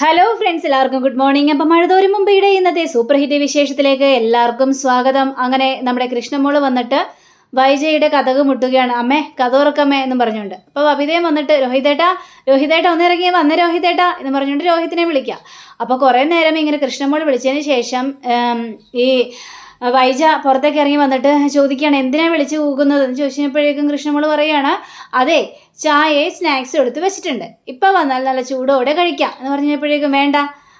Hello friends, എല്ലാവർക്കും good morning. അപ്പം മഴതോരും മുമ്പയുടെ ഇന്നത്തെ സൂപ്പർ ഹിറ്റ് വിശേഷത്തിലേക്ക് എല്ലാവർക്കും സ്വാഗതം. അങ്ങനെ നമ്മുടെ കൃഷ്ണമോള് വന്നിട്ട് വൈജയുടെ കഥക് മുട്ടുകയാണ്. അമ്മേ കഥ തുറക്കമ്മേ എന്നും പറഞ്ഞുകൊണ്ട്. അപ്പോൾ ബബിതയും വന്നിട്ട് രോഹിതേട്ട ഒന്നിറങ്ങി വന്നേ രോഹിതേട്ട എന്ന് പറഞ്ഞുകൊണ്ട് രോഹിത്തിനെ വിളിക്കാം. അപ്പോൾ കുറേ നേരം ഇങ്ങനെ കൃഷ്ണമോള് വിളിച്ചതിന് ശേഷം ഈ വൈജ പുറത്തേക്ക് ഇറങ്ങി വന്നിട്ട് ചോദിക്കുകയാണ്, എന്തിനാണ് വിളിച്ച് കൂകുന്നത് എന്ന് ചോദിച്ചപ്പോഴേക്കും കൃഷ്ണമോള് പറയുകയാണ്, അതെ ചായയും സ്നാക്സും എടുത്ത് വെച്ചിട്ടുണ്ട്, ഇപ്പം വന്നാൽ നല്ല ചൂടോടെ കഴിക്കാം എന്ന് പറഞ്ഞപ്പോഴേക്കും വേണ്ട,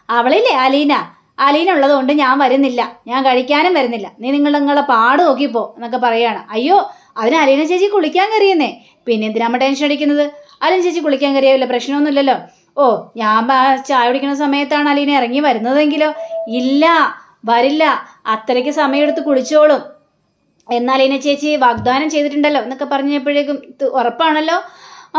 അവളില്ലേ അലീന ഉള്ളതുകൊണ്ട് ഞാൻ വരുന്നില്ല, ഞാൻ കഴിക്കാനും വരുന്നില്ല, നീ നിങ്ങളെ പാട് നോക്കിപ്പോ എന്നൊക്കെ പറയുകയാണ്. അയ്യോ അതിന് അലീന ചേച്ചി കുളിക്കാൻ കയറിയെന്നേ, പിന്നെ എന്തിനാമ്മ ടെൻഷൻ അടിക്കുന്നത്, അലീന ചേച്ചി കുളിക്കാൻ കയറിയാവില്ല, പ്രശ്നമൊന്നുമില്ലല്ലോ. ഓ ഞാൻ ചായ കുടിക്കുന്ന സമയത്താണ് അലീന ഇറങ്ങി വരുന്നതെങ്കിലോ, ഇല്ല വരില്ല, അത്രയ്ക്ക് സമയമെടുത്ത് കുളിച്ചോളും, എന്നാൽ അലീന ചേച്ചി വാഗ്ദാനം ചെയ്തിട്ടുണ്ടല്ലോ എന്നൊക്കെ പറഞ്ഞപ്പോഴേക്കും ഉറപ്പാണല്ലോ,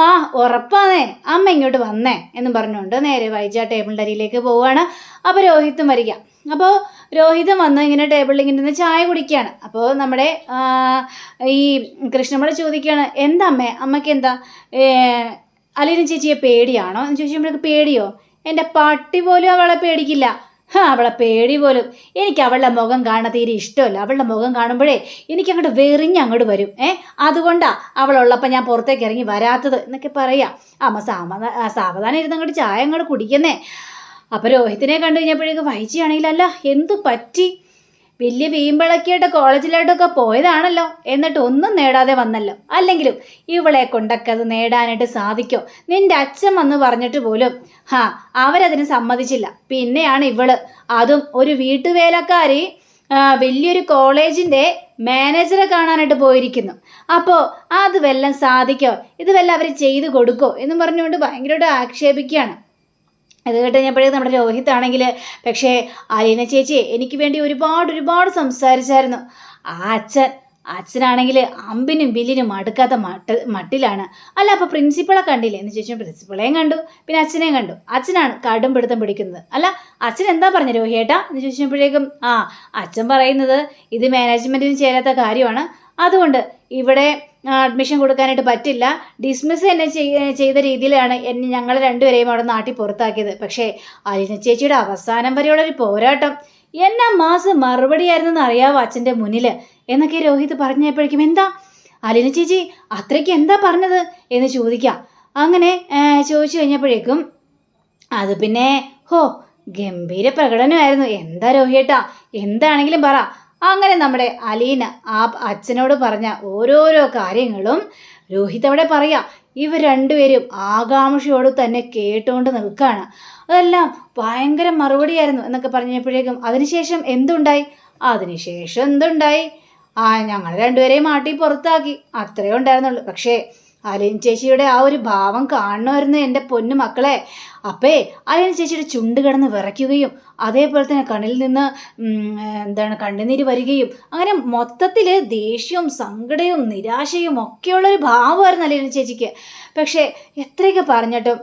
ആ ഉറപ്പാന്നേ, അമ്മ ഇങ്ങോട്ട് വന്നേ എന്നും പറഞ്ഞുകൊണ്ട് നേരെ വൈജ ടേബിളിൻ്റെ അരിയിലേക്ക് പോവുകയാണ്. അപ്പോൾ രോഹിത്തും വരിക. അപ്പോൾ രോഹിതം വന്ന് ഇങ്ങനെ ടേബിളിൽ ഇങ്ങനെ നിന്ന് ചായ കുടിക്കുകയാണ്. അപ്പോൾ നമ്മുടെ ഈ കൃഷ്ണമോള് ചോദിക്കുകയാണ്, എന്താ അമ്മയ്ക്ക് എന്താ അലീന ചേച്ചിയെ പേടിയാണോ എന്ന് ചോദിക്കുമ്പോഴേക്ക്, പേടിയോ, എൻ്റെ പട്ടി പോലും അവളെ പേടിക്കില്ല, അവളെ പേടി പോലും, എനിക്ക് അവളുടെ മുഖം കാണാൻ തീരെ ഇഷ്ടമല്ല, അവളുടെ മുഖം കാണുമ്പോഴേ എനിക്ക് അങ്ങോട്ട് വെറിഞ്ഞങ്ങോട്ട് വരും, അതുകൊണ്ടാണ് അവളുള്ളപ്പോൾ ഞാൻ പുറത്തേക്ക് ഇറങ്ങി വരാത്തത് എന്നൊക്കെ പറയാം. അമ്മ സാവധാനം ഇരുന്ന് അങ്ങോട്ട് ചായ അങ്ങോട്ട് കുടിക്കുന്നേ. അപ്പോൾ രോഹിത്തിനെ കണ്ടു കഴിഞ്ഞപ്പോഴേക്കും വൈജിയാണെങ്കിൽ, അല്ല എന്തു പറ്റി, വലിയ വീമ്പിളക്കിയിട്ട് കോളേജിലോട്ടൊക്കെ പോയതാണല്ലോ, എന്നിട്ട് ഒന്നും നേടാതെ വന്നല്ലോ, അല്ലെങ്കിലും ഇവളെ കൊണ്ടൊക്കെ അത് നേടാനായിട്ട് സാധിക്കോ, നിന്റെ അച്ഛൻ വന്ന് പറഞ്ഞിട്ട് പോലും അവരതിന് സമ്മതിച്ചില്ല, പിന്നെയാണ് ഇവള്, അതും ഒരു വീട്ടുവേലക്കാരി വലിയൊരു കോളേജിൻ്റെ മാനേജറെ കാണാനായിട്ട് പോയിരിക്കുന്നു, അപ്പോൾ അത് വല്ലതും സാധിക്കോ, ഇത് വല്ലതും അവർ ചെയ്തു കൊടുക്കോ എന്നും പറഞ്ഞുകൊണ്ട് ഭയങ്കരമായിട്ട് ആക്ഷേപിക്കുകയാണ്. അത് കേട്ട് കഴിഞ്ഞപ്പോഴേക്കും നമ്മുടെ രോഹിത്താണെങ്കിൽ, പക്ഷേ അലീന ചേച്ചി എനിക്ക് വേണ്ടി ഒരുപാട് സംസാരിച്ചായിരുന്നു, ആ അച്ഛനാണെങ്കിൽ അമ്പിനും വില്ലിനും അടുക്കാത്ത മട്ടിലാണ്, അല്ല അപ്പോൾ പ്രിൻസിപ്പളെ കണ്ടില്ലേ എന്ന് ചോദിച്ചാൽ പ്രിൻസിപ്പളെയും കണ്ടു, പിന്നെ അച്ഛനെയും കണ്ടു, അച്ഛനാണ് കടും പിടുത്തം പിടിക്കുന്നത്, അല്ല അച്ഛൻ എന്താ പറഞ്ഞ രോഹിയേട്ടാ എന്ന് ചോദിച്ചപ്പോഴേക്കും, അച്ഛൻ പറയുന്നത് ഇത് മാനേജ്മെൻറ്റിന് ചേരാത്ത കാര്യമാണ്, അതുകൊണ്ട് ഇവിടെ അഡ്മിഷൻ കൊടുക്കാനായിട്ട് പറ്റില്ല, ഡിസ്മിസ് തന്നെ ചെയ്ത രീതിയിലാണ് ഞങ്ങൾ രണ്ടുപേരെയും അവിടെ നാട്ടിൽ പുറത്താക്കിയത്. പക്ഷേ അലീന ചേച്ചിയുടെ അവസാനം വരെയുള്ളൊരു പോരാട്ടം എന്നാ മാസം മറുപടിയായിരുന്നെന്ന് അറിയാവോ അച്ഛൻ്റെ മുന്നിൽ എന്നൊക്കെ രോഹിത് പറഞ്ഞപ്പോഴേക്കും, എന്താ അലീന ചേച്ചി അത്രയ്ക്ക് എന്താ പറഞ്ഞത് എന്ന് ചോദിക്കാം. അങ്ങനെ ചോദിച്ചു കഴിഞ്ഞപ്പോഴേക്കും, അത് പിന്നെ ഗംഭീര പ്രകടനമായിരുന്നു, എന്താ രോഹിയേട്ടാ എന്താണെങ്കിലും പറ. അങ്ങനെ നമ്മുടെ അലീന ആ അച്ഛനോട് പറഞ്ഞ ഓരോരോ കാര്യങ്ങളും രോഹിത് അവിടെ പറയാം. ഇവർ രണ്ടുപേരും ആകാംക്ഷയോട് തന്നെ കേട്ടുകൊണ്ട് നിൽക്കുകയാണ്. അതെല്ലാം ഭയങ്കര മറുപടിയായിരുന്നു എന്നൊക്കെ പറഞ്ഞപ്പോഴേക്കും, അതിനുശേഷം എന്തുണ്ടായി ഞങ്ങൾ രണ്ടുപേരെയും മാട്ടി പുറത്താക്കി, അത്രയേ ഉണ്ടായിരുന്നുള്ളൂ. പക്ഷേ അലീന ചേച്ചിയുടെ ആ ഒരു ഭാവം കാണണമായിരുന്നു എൻ്റെ പൊന്നു മക്കളെ. അപ്പേ അലീന ചേച്ചിയുടെ ചുണ്ട് കിടന്ന് വിറയ്ക്കുകയും അതേപോലെ തന്നെ കണ്ണിൽ നിന്ന് കണ്ണുനീര് വരികയും, അങ്ങനെ മൊത്തത്തിൽ ദേഷ്യവും സങ്കടവും നിരാശയും ഒക്കെയുള്ളൊരു ഭാവമായിരുന്നു അലീന ചേച്ചിക്ക്. പക്ഷേ എത്രയൊക്കെ പറഞ്ഞിട്ടും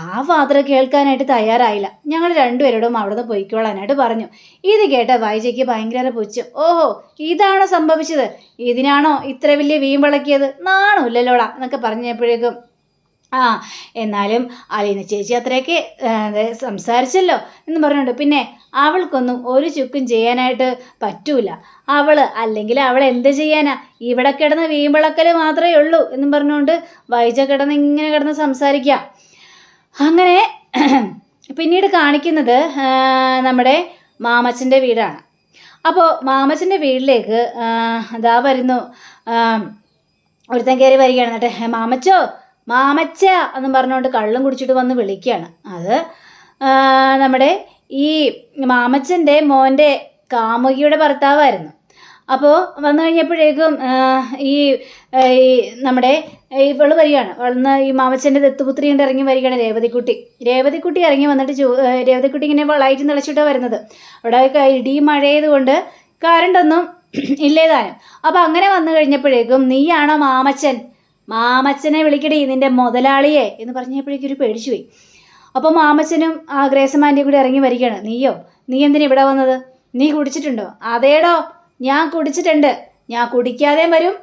ആ ഫാദർ കേൾക്കാനായിട്ട് തയ്യാറായില്ല. ഞങ്ങൾ രണ്ടുപേരോടും അവിടുന്ന് പൊയ്ക്കോളാനായിട്ട് പറഞ്ഞു. ഇത് കേട്ട വൈജയ്ക്ക് ഭയങ്കര പുച്ഛം. ഓഹോ ഇതാണോ സംഭവിച്ചത്, ഇതിനാണോ ഇത്ര വലിയ വീമ്പിളക്കിയത്, നാണമില്ലല്ലോടാ എന്നൊക്കെ പറഞ്ഞപ്പോഴേക്കും, എന്നാലും അലീന ചേച്ചി അത്രയൊക്കെ സംസാരിച്ചല്ലോ എന്ന് പറഞ്ഞുകൊണ്ട്, പിന്നെ അവൾക്കൊന്നും ഒരു ചുക്കും ചെയ്യാനായിട്ട് പറ്റൂല, അല്ലെങ്കിൽ അവൾ എന്ത് ചെയ്യാനാ, ഇവിടെ കിടന്ന് വീമ്പിളക്കൽ മാത്രമേ ഉള്ളൂ എന്നും പറഞ്ഞുകൊണ്ട് വൈജ ഇങ്ങനെ കിടന്ന് സംസാരിക്കാം. അങ്ങനെ പിന്നീട് കാണിക്കുന്നത് നമ്മുടെ മാമച്ചൻ്റെ വീടാണ്. അപ്പോൾ മാമച്ചൻ്റെ വീട്ടിലേക്ക് അതാ വരുന്നു, ഒരുത്തൻ കയറി വരികയാണ്. എന്നിട്ട് മാമച്ച എന്നും പറഞ്ഞുകൊണ്ട് കള്ളും കുടിച്ചിട്ട് വന്ന് വിളിക്കുകയാണ്. അത് നമ്മുടെ ഈ മാമച്ചൻ്റെ മോൻ്റെ കാമുകിയുടെ ഭർത്താവായിരുന്നു. അപ്പോൾ വന്നു കഴിഞ്ഞപ്പോഴേക്കും ഈ നമ്മുടെ ഇവള് വരികയാണ്, വളർന്ന് ഈ മാമച്ചൻ്റെ ദത്തുപുത്രി കൊണ്ട് ഇറങ്ങി വരികയാണ് രേവതിക്കുട്ടി ഇറങ്ങി വന്നിട്ട് രേവതിക്കുട്ടി ഇങ്ങനെ വളായിട്ട് നിളച്ചിട്ടാണ് വരുന്നത്. അവിടെ ഇടിയും മഴയതുകൊണ്ട് കറണ്ടൊന്നും ഇല്ലേതാനും. അപ്പോൾ അങ്ങനെ വന്നു കഴിഞ്ഞപ്പോഴേക്കും, നീയാണോ മാമച്ചനെ വിളിക്കടി നിൻ്റെ മുതലാളിയെ എന്ന് പറഞ്ഞപ്പോഴേക്കും ഒരു പേടിച്ചു പോയി. അപ്പോൾ മാമച്ചനും ആ ഗ്രേസമാൻ്റെയും കൂടി ഇറങ്ങി വരികയാണ്. നീ എന്തിനാ ഇവിടെ വന്നത്, നീ കുടിച്ചിട്ടുണ്ടോ? അതേടോ ഞാൻ കുടിച്ചിട്ടുണ്ട്, ഞാൻ കുടിക്കാതെയും വരും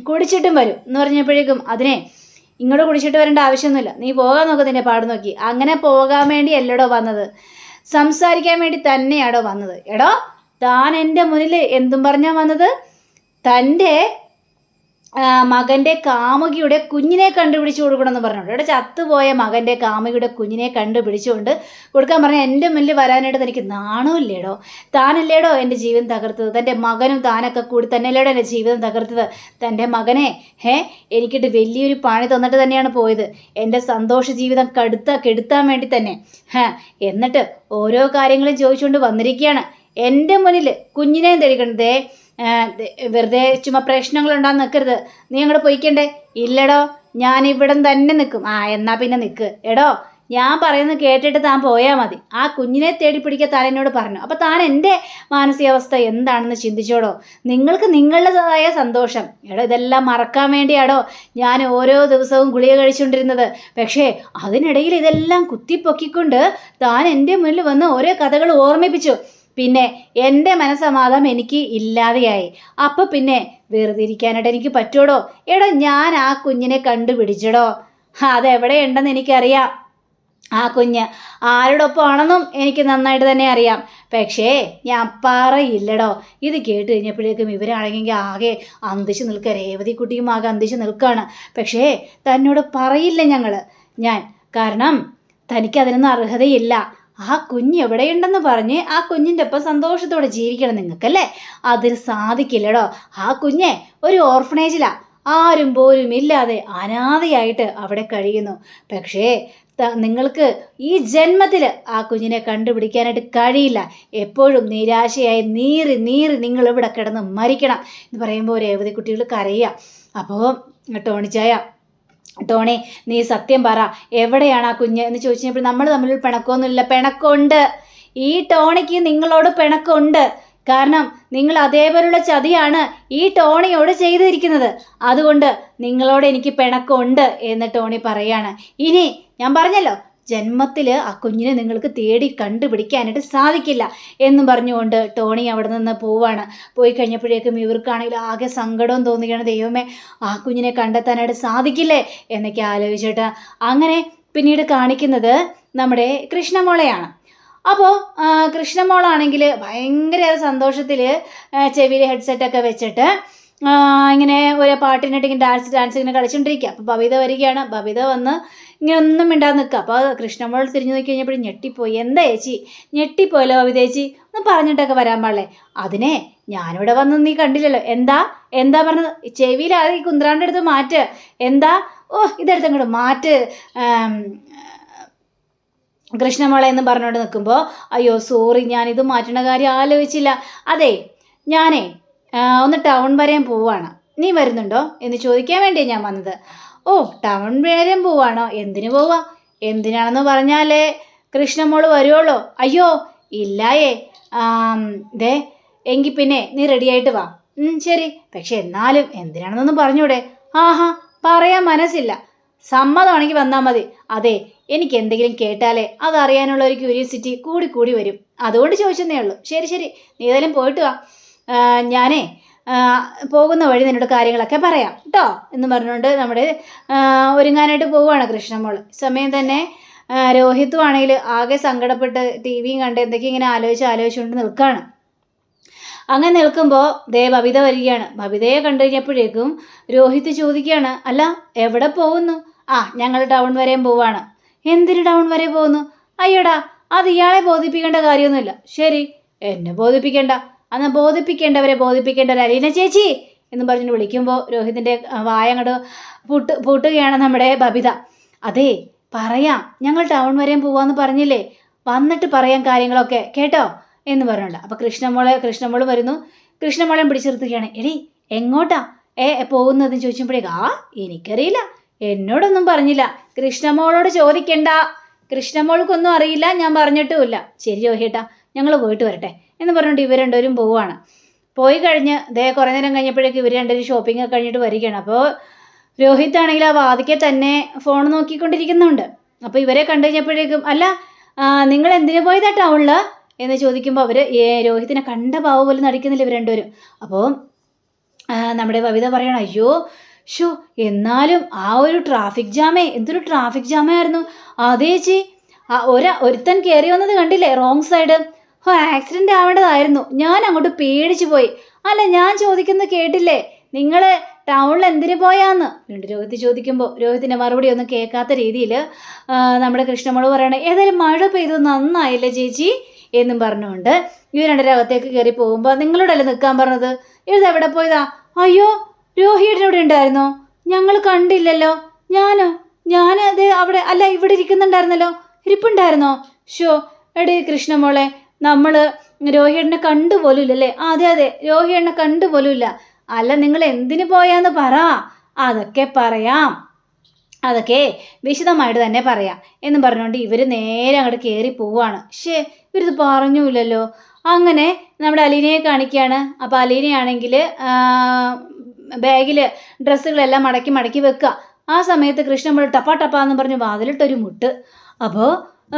കുടിച്ചിട്ടും വരും എന്ന് പറഞ്ഞപ്പോഴേക്കും, അതിനെ ഇങ്ങോട്ട് കുടിച്ചിട്ട് വരേണ്ട ആവശ്യമൊന്നുമില്ല, നീ പോകാൻ നോക്ക്, നിന്റെ പാട് നോക്കി. അങ്ങനെ പോകാൻ വേണ്ടി അല്ലടോ വന്നത്, സംസാരിക്കാൻ വേണ്ടി തന്നെയാടോ വന്നത്. എടോ താൻ എൻ്റെ മുന്നിൽ എന്തും പറഞ്ഞാൽ വന്നത്? തൻ്റെ മകൻ്റെ കാമുകിയുടെ കുഞ്ഞിനെ കണ്ടുപിടിച്ച് കൊടുക്കണമെന്ന് പറഞ്ഞുകൊണ്ട്, ഇവിടെ ചത്തുപോയ മകൻ്റെ കാമുകിയുടെ കുഞ്ഞിനെ കണ്ടുപിടിച്ചുകൊണ്ട് കൊടുക്കാൻ പറഞ്ഞാൽ എൻ്റെ മുന്നിൽ വരാനായിട്ട് തനിക്ക് നാണമില്ലേടോ? താനല്ലേടോ എൻ്റെ ജീവിതം തകർത്തത്? തൻ്റെ മകനും താനൊക്കെ കൂടി തന്നെയല്ലേടോ എൻ്റെ ജീവിതം തകർത്തത്? തൻ്റെ മകനെ എനിക്കിട്ട് വലിയൊരു പണി തന്നിട്ട് തന്നെയാണ് പോയത്, എൻ്റെ സന്തോഷ ജീവിതം കെടുത്താൻ വേണ്ടി തന്നെ. എന്നിട്ട് ഓരോ കാര്യങ്ങളും ചോദിച്ചുകൊണ്ട് വന്നിരിക്കുകയാണ് എൻ്റെ മുന്നിൽ. കുഞ്ഞിനെയും തെളിക്കണതേ, വെറുതെ ചുമ്മാ പ്രശ്നങ്ങളുണ്ടാകുന്ന നിൽക്കരുത്, നീ അങ്ങോട്ട് പോയിക്കണ്ടേ? ഇല്ലടോ, ഞാൻ ഇവിടെ തന്നെ നിൽക്കും. എന്നാ പിന്നെ നിൽക്ക്. എടോ ഞാൻ പറയുന്നത് കേട്ടിട്ട് താൻ പോയാൽ മതി. ആ കുഞ്ഞിനെ തേടി പിടിക്കാൻ താൻ എന്നോട് പറഞ്ഞു. അപ്പോൾ താൻ എൻ്റെ മാനസികാവസ്ഥ എന്താണെന്ന് ചിന്തിച്ചോടോ. നിങ്ങൾക്ക് നിങ്ങളുടേതായ സന്തോഷം, എടോ ഇതെല്ലാം മറക്കാൻ വേണ്ടിയാടോ ഞാൻ ഓരോ ദിവസവും ഗുളിക കഴിച്ചുകൊണ്ടിരുന്നത്. പക്ഷേ അതിനിടയിൽ ഇതെല്ലാം കുത്തിപ്പൊക്കിക്കൊണ്ട് താൻ എൻ്റെ മുന്നിൽ വന്ന് ഓരോ കഥകൾ ഓർമ്മിപ്പിച്ചു. പിന്നെ എൻ്റെ മനസ്സമാധാനം എനിക്ക് ഇല്ലാതെയായി. അപ്പോൾ പിന്നെ വെറുതെ ഇരിക്കാനായിട്ട് എനിക്ക് പറ്റുമോ? എടോ ഞാൻ ആ കുഞ്ഞിനെ കണ്ടുപിടിച്ചടോ. അതെവിടെയുണ്ടെന്ന് എനിക്കറിയാം. ആ കുഞ്ഞ് ആരോടൊപ്പമാണെന്നും എനിക്ക് നന്നായിട്ട് തന്നെ അറിയാം. പക്ഷേ ഞാൻ പറയില്ലടോ. ഇത് കേട്ട് കഴിഞ്ഞപ്പോഴേക്കും ഇവരാണെങ്കിൽ ആകെ അന്തിച്ച് നിൽക്കുക, രേവതി കുട്ടിയും ആകെ അന്തിച്ച് നിൽക്കുകയാണ്. പക്ഷേ തന്നോട് പറയില്ല ഞാൻ, കാരണം തനിക്കതിനൊന്നും അർഹതയില്ല. ആ കുഞ്ഞ് എവിടെയുണ്ടെന്ന് പറഞ്ഞ് ആ കുഞ്ഞിൻ്റെ ഒപ്പം സന്തോഷത്തോടെ ജീവിക്കണം നിങ്ങൾക്കല്ലേ? അതിന് സാധിക്കില്ലടോ. ആ കുഞ്ഞ് ഒരു ഓർഫനേജിലാണ്, ആരും പോലും ഇല്ലാതെ അനാഥയായിട്ട് അവിടെ കഴിയുന്നു. പക്ഷേ നിങ്ങൾക്ക് ഈ ജന്മത്തിൽ ആ കുഞ്ഞിനെ കണ്ടുപിടിക്കാനായിട്ട് കഴിയില്ല. എപ്പോഴും നിരാശയായി നീറി നിങ്ങൾ ഇവിടെ കിടന്ന് മരിക്കണം എന്ന് പറയുമ്പോൾ രേവതി കുട്ടികൾ കരയുക. അപ്പോൾ ടോണി നീ സത്യം പറ, എവിടെയാണ് ആ കുഞ്ഞ് എന്ന് ചോദിച്ചു കഴിഞ്ഞപ്പോൾ നമ്മൾ തമ്മിൽ പിണക്കമൊന്നുമില്ല. പിണക്കമുണ്ട്, ഈ ടോണിക്ക് നിങ്ങളോട് പിണക്കമുണ്ട്. കാരണം നിങ്ങൾ അതേപോലുള്ള ചതിയാണ് ഈ ടോണിയോട് ചെയ്തിരിക്കുന്നത്. അതുകൊണ്ട് നിങ്ങളോട് എനിക്ക് പിണക്കമുണ്ട് എന്ന് ടോണി പറയാണ്. ഇനി ഞാൻ പറഞ്ഞല്ലോ, ജന്മത്തിൽ ആ കുഞ്ഞിനെ നിങ്ങൾക്ക് തേടി കണ്ടുപിടിക്കാനായിട്ട് സാധിക്കില്ല എന്നും പറഞ്ഞുകൊണ്ട് ടോണി അവിടെ നിന്ന് പോവാണ്. പോയി കഴിഞ്ഞപ്പോഴേക്കും ഇവർക്കാണെങ്കിൽ ആകെ സങ്കടവും തോന്നുകയാണ്. ദൈവമേ, ആ കുഞ്ഞിനെ കണ്ടെത്താനായിട്ട് സാധിക്കില്ലേ എന്നൊക്കെ ആലോചിച്ചിട്ട് അങ്ങനെ പിന്നീട് കാണിക്കുന്നത് നമ്മുടെ കൃഷ്ണമോളെയാണ്. അപ്പോൾ കൃഷ്ണമോളാണെങ്കിൽ ഭയങ്കര സന്തോഷത്തിൽ ചെവിയിൽ ഹെഡ്സെറ്റൊക്കെ വെച്ചിട്ട് ഇങ്ങനെ ഒരു പാട്ടിനിട്ട് ഇങ്ങനെ ഡാൻസ് ഇങ്ങനെ കളിച്ചുകൊണ്ടിരിക്കുക. അപ്പോൾ ബബിത വരികയാണ്. ബബിത വന്ന് ഇങ്ങനെ ഒന്നും മിണ്ടാതെ നിൽക്കുക. അപ്പോൾ കൃഷ്ണമോൾ തിരിഞ്ഞു നോക്കി കഴിഞ്ഞപ്പോഴും ഞെട്ടിപ്പോയി. എന്താ ചേച്ചി ഞെട്ടിപ്പോയല്ലോ ബബിത ചേച്ചി, ഒന്ന് പറഞ്ഞിട്ടൊക്കെ വരാൻ പാടില്ലേ? അതിനെ ഞാനിവിടെ വന്ന് നീ കണ്ടില്ലല്ലോ. എന്താ പറഞ്ഞത്? ചെവിയിൽ അത് ഈ കുന്ത്രാൻ്റെ അടുത്ത് മാറ്റ്. എന്താ? ഇതെടുത്ത് അങ്ങോട്ട് മാറ്റ് കൃഷ്ണമോളെ എന്ന് പറഞ്ഞുകൊണ്ട് നിൽക്കുമ്പോൾ, അയ്യോ സോറി, ഞാനിത് മാറ്റേണ്ട കാര്യം ആലോചിച്ചില്ല. അതെ ഞാനേ ഒന്ന് ടൗൺ വരെയും പോവാണ്, നീ വരുന്നുണ്ടോ എന്ന് ചോദിക്കാൻ വേണ്ടിയാണ് ഞാൻ വന്നത്. ടൗൺ വരെയും പോവാണോ? എന്തിനു പോവാ? എന്തിനാണെന്ന് പറഞ്ഞാലേ കൃഷ്ണമോള് വരുവുള്ളൂ. അയ്യോ ഇല്ലായേ. എങ്കിൽ പിന്നെ നീ റെഡിയായിട്ട് വാ. ശരി, പക്ഷെ എന്നാലും എന്തിനാണെന്നൊന്നും പറഞ്ഞൂടെ? പറയാൻ മനസ്സില്ല, സമ്മതമാണെങ്കിൽ വന്നാൽ മതി. അതെ, എനിക്ക് എന്തെങ്കിലും കേട്ടാലേ അതറിയാനുള്ള ഒരു ക്യൂരിയോസിറ്റി കൂടി വരും, അതുകൊണ്ട് ചോദിച്ചെന്നേ ഉള്ളൂ. ശരി, നീ ഏതായാലും പോയിട്ട് വാ, ഞാനേ പോകുന്ന വഴി നിന്നോട് കാര്യങ്ങളൊക്കെ പറയാം കേട്ടോ എന്ന് പറഞ്ഞുകൊണ്ട് നമ്മുടെ ഒരുങ്ങാനായിട്ട് പോവുകയാണ് കൃഷ്ണമോൾ. സമയം തന്നെ രോഹിത്തും ആണെങ്കിൽ ആകെ സങ്കടപ്പെട്ട് ടി വിയും കണ്ട് എന്തൊക്കെ ഇങ്ങനെ ആലോചിച്ചുകൊണ്ട് നിൽക്കുകയാണ്. അങ്ങനെ നിൽക്കുമ്പോൾ ബബിത വരികയാണ്. ബബിതയെ കണ്ടു കഴിഞ്ഞപ്പോഴേക്കും രോഹിത്ത് ചോദിക്കുകയാണ്, അല്ല എവിടെ പോകുന്നു? ഞങ്ങൾ ടൗൺ വരെയും പോവാണ്. എന്തിന് ടൗൺ വരെ പോകുന്നു? അയ്യടാ, അത് ഇയാളെ ബോധിപ്പിക്കേണ്ട കാര്യമൊന്നുമില്ല. ശരി, എന്നെ ബോധിപ്പിക്കേണ്ട, അന്ന് ബോധിപ്പിക്കേണ്ടവർ അലീന ചേച്ചി എന്ന് പറഞ്ഞിട്ട് വിളിക്കുമ്പോൾ രോഹിത്തിൻ്റെ വായങ്ങട് പൂട്ടുകയാണ് നമ്മുടെ ബബിത. അതെ പറയാം, ഞങ്ങൾ ടൗൺ വരെയും പോവാന്ന് പറഞ്ഞില്ലേ, വന്നിട്ട് പറയാം കാര്യങ്ങളൊക്കെ കേട്ടോ എന്ന് പറഞ്ഞുണ്ട്. അപ്പോൾ കൃഷ്ണമോള് വരുന്നു. കൃഷ്ണമോളെ പിടിച്ചെടുത്തുകയാണ്. എടി എങ്ങോട്ടാ പോകുന്നതെന്ന് ചോദിച്ചപ്പോഴേക്ക് എനിക്കറിയില്ല, എന്നോടൊന്നും പറഞ്ഞില്ല. കൃഷ്ണമോളോട് ചോദിക്കണ്ട, കൃഷ്ണമോൾക്കൊന്നും അറിയില്ല, ഞാൻ പറഞ്ഞിട്ടുമില്ല. ശരി രോഹിയേട്ടാ, ഞങ്ങൾ പോയിട്ട് വരട്ടെ എന്ന് പറഞ്ഞുകൊണ്ട് ഇവർ രണ്ടുപേരും പോവുകയാണ്. പോയി കഴിഞ്ഞ് കുറേ നേരം കഴിഞ്ഞപ്പോഴേക്ക് ഇവർ രണ്ടുപേരും ഷോപ്പിംഗ് ഒക്കെ കഴിഞ്ഞിട്ട് വരികയാണ്. അപ്പോൾ രോഹിത് ആണെങ്കിൽ ആ വാതിക്കെ തന്നെ ഫോൺ നോക്കിക്കൊണ്ടിരിക്കുന്നുണ്ട്. അപ്പോൾ ഇവരെ കണ്ടു കഴിഞ്ഞപ്പോഴേക്കും, അല്ല നിങ്ങൾ എന്തിനു പോയതാ ടൗണിൽ എന്ന് ചോദിക്കുമ്പോൾ അവർ രോഹിത്തിനെ കണ്ട പാവ പോലും നടിക്കുന്നില്ല ഇവർ രണ്ടുപേരും. അപ്പോൾ നമ്മുടെ ബബിത പറയണം, അയ്യോ ഷോ എന്നാലും ആ ഒരു ട്രാഫിക് ജാമേ, എന്തൊരു ട്രാഫിക് ജാമായിരുന്നു. അതേ ചേച്ചി, ഒരുത്തൻ കയറി വന്നത് കണ്ടില്ലേ റോങ് സൈഡ്. ആക്സിഡൻ്റ് ആവേണ്ടതായിരുന്നു. ഞാൻ അങ്ങോട്ട് പേടിച്ചു പോയി. അല്ല, ഞാൻ ചോദിക്കുന്നത് കേട്ടില്ലേ, നിങ്ങൾ ടൗണിൽ എന്തിനു പോയാന്ന് വീണ്ടും രോഹിത് ചോദിക്കുമ്പോൾ രോഹിത്തിൻ്റെ മറുപടി ഒന്നും കേൾക്കാത്ത രീതിയിൽ നമ്മുടെ കൃഷ്ണമോള് പറയണേ, ഏതായാലും മഴ പെയ്തു നന്നായില്ലേ ചേച്ചി എന്നും പറഞ്ഞുകൊണ്ട് ഇവർ രണ്ടരകത്തേക്ക് കയറി പോകുമ്പോൾ നിങ്ങളോടല്ലേ നിൽക്കാൻ പറഞ്ഞത്, എവിടെ പോയതാ? അയ്യോ, രോഹിയുടെ ഇവിടെ ഉണ്ടായിരുന്നോ? ഞങ്ങൾ കണ്ടില്ലല്ലോ. ഞാനത് അവിടെ അല്ല, ഇവിടെ ഇരിക്കുന്നുണ്ടായിരുന്നല്ലോ, ഇരിപ്പുണ്ടായിരുന്നോ? ഷോ എടേ കൃഷ്ണമോളെ, നമ്മൾ രോഹിയേട്ടനെ കണ്ടുപോലും ഇല്ലല്ലേ? അതെ, രോഹിയേട്ടനെ കണ്ടുപോലും ഇല്ല. അല്ല, നിങ്ങൾ എന്തിനു പോയാന്ന് പറ. അതൊക്കെ പറയാം, അതൊക്കെ വിശദമായിട്ട് തന്നെ പറയാം എന്നും പറഞ്ഞുകൊണ്ട് ഇവർ നേരെ അങ്ങോട്ട് കയറി പോവാണ്. ഇവരിത് പറഞ്ഞില്ലല്ലോ. അങ്ങനെ നമ്മുടെ അലീനയെ കാണിക്കുകയാണ്. അപ്പോൾ അലീനയാണെങ്കിൽ ബാഗിൽ ഡ്രസ്സുകളെല്ലാം മടക്കി വെക്കുക. ആ സമയത്ത് കൃഷ്ണമോൾ ടപ്പാന്ന് പറഞ്ഞ് വാതിലിട്ടൊരു മുട്ട്. അപ്പോൾ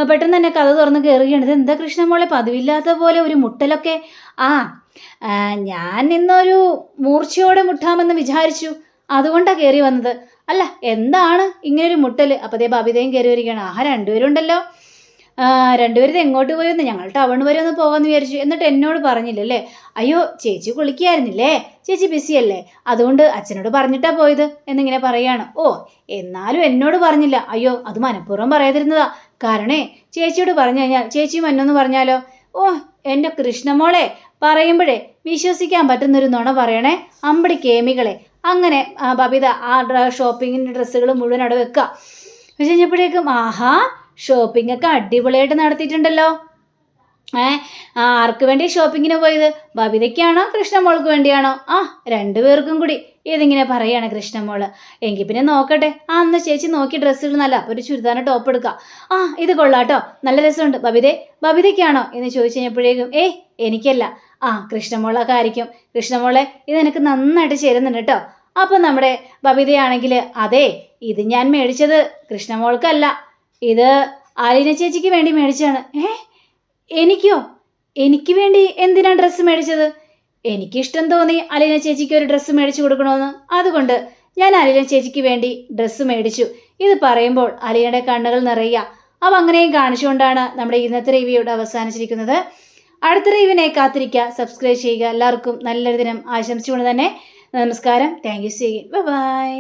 പെട്ടെന്ന് തന്നെ കഥ തുറന്ന് കയറുകയാണ്. ഇത് എന്താ കൃഷ്ണമോളെ പതിവില്ലാത്ത പോലെ ഒരു മുട്ടലൊക്കെ? ഞാൻ ഇന്നൊരു മൂർച്ചയോടെ മുട്ടാമെന്ന് വിചാരിച്ചു, അതുകൊണ്ടാണ് കയറി വന്നത്. അല്ല, എന്താണ് ഇങ്ങനൊരു മുട്ടൽ? അപ്പോൾ അതേ ബബിതയും കയറി വരികയാണ്. രണ്ടുപേരും ഉണ്ടല്ലോ. രണ്ടുപേരും എങ്ങോട്ട് പോയെന്ന്? ഞങ്ങൾ ടൗൺ വരെ ഒന്ന് പോകാമെന്ന് വിചാരിച്ചു. എന്നിട്ട് എന്നോട് പറഞ്ഞില്ലല്ലേ? അയ്യോ, ചേച്ചി കുളിക്കായിരുന്നില്ലേ, ചേച്ചി ബിസിയല്ലേ, അതുകൊണ്ട് അച്ഛനോട് പറഞ്ഞിട്ടാ പോയത് എന്നിങ്ങനെ പറയാണ്. എന്നാലും എന്നോട് പറഞ്ഞില്ല. അയ്യോ, അത് മനഃപൂർവ്വം പറയാതിരുന്നതാ. കാരണേ ചേച്ചിയോട് പറഞ്ഞു കഴിഞ്ഞാൽ ചേച്ചിയും എന്നൊന്ന് പറഞ്ഞാലോ. എൻ്റെ കൃഷ്ണമോളെ, പറയുമ്പോഴേ വിശ്വസിക്കാൻ പറ്റുന്നൊരു നുണ പറയണേ, അമ്പടി കേമികളെ. അങ്ങനെ ബബിത ആ ഷോപ്പിങ്ങിൻ്റെ ഡ്രസ്സുകൾ മുഴുവൻ അവിടെ വെക്കുക. കഴിഞ്ഞപ്പോഴേക്കും ഷോപ്പിംഗ് ഒക്കെ അടിപൊളിയായിട്ട് നടത്തിയിട്ടുണ്ടല്ലോ. ആർക്ക് വേണ്ടി ഷോപ്പിങ്ങിന് പോയത്? ബബിതയ്ക്കാണോ കൃഷ്ണമോൾക്ക് വേണ്ടിയാണോ? രണ്ടുപേർക്കും കൂടി. ഇതിങ്ങനെ പറയാണ് കൃഷ്ണമോള്. എങ്കിൽ പിന്നെ നോക്കട്ടെ. അന്ന് ചേച്ചി നോക്കി ഡ്രസ്സുകൾ നല്ല, അപ്പോൾ ഒരു ചുരിദാർ ടോപ്പ് എടുക്കാം. ഇത് കൊള്ളാട്ടോ, നല്ല രസമുണ്ട്. ബബിതയ്ക്കാണോ എന്ന് ചോദിച്ചു കഴിഞ്ഞപ്പോഴേക്കും എനിക്കല്ല, കൃഷ്ണമോളൊക്കെ ആയിരിക്കും. കൃഷ്ണമോളെ, ഇത് എനിക്ക് നന്നായിട്ട് ചേരുന്നുണ്ട് കേട്ടോ. അപ്പം നമ്മുടെ ബബിതയാണെങ്കിൽ, അതെ, ഇത് ഞാൻ മേടിച്ചത് കൃഷ്ണമോൾക്കല്ല, ഇത് അലീന ചേച്ചിക്ക് വേണ്ടി മേടിച്ചാണ്. എനിക്കോ? എനിക്ക് വേണ്ടി എന്തിനാ ഡ്രസ്സ് മേടിച്ചത്? എനിക്കിഷ്ടം തോന്നി അലീന ചേച്ചിക്ക് ഒരു ഡ്രസ്സ് മേടിച്ചു കൊടുക്കണമെന്ന്. അതുകൊണ്ട് ഞാൻ അലീന ചേച്ചിക്ക് വേണ്ടി ഡ്രസ്സ് മേടിച്ചു. ഇത് പറയുമ്പോൾ അലീനയുടെ കണ്ണുകൾ നിറയുക. അപ്പം അങ്ങനെയും കാണിച്ചുകൊണ്ടാണ് നമ്മുടെ ഇന്നത്തെ റിവ്യൂ ഇവിടെ അവസാനിച്ചിരിക്കുന്നത്. അടുത്ത റിവ്യൂവിനെ കാത്തിരിക്കുക, സബ്സ്ക്രൈബ് ചെയ്യുക. എല്ലാവർക്കും നല്ലൊരു ദിനം ആശംസിച്ചുകൊണ്ട് തന്നെ നമസ്കാരം. Thank you. ബൈ.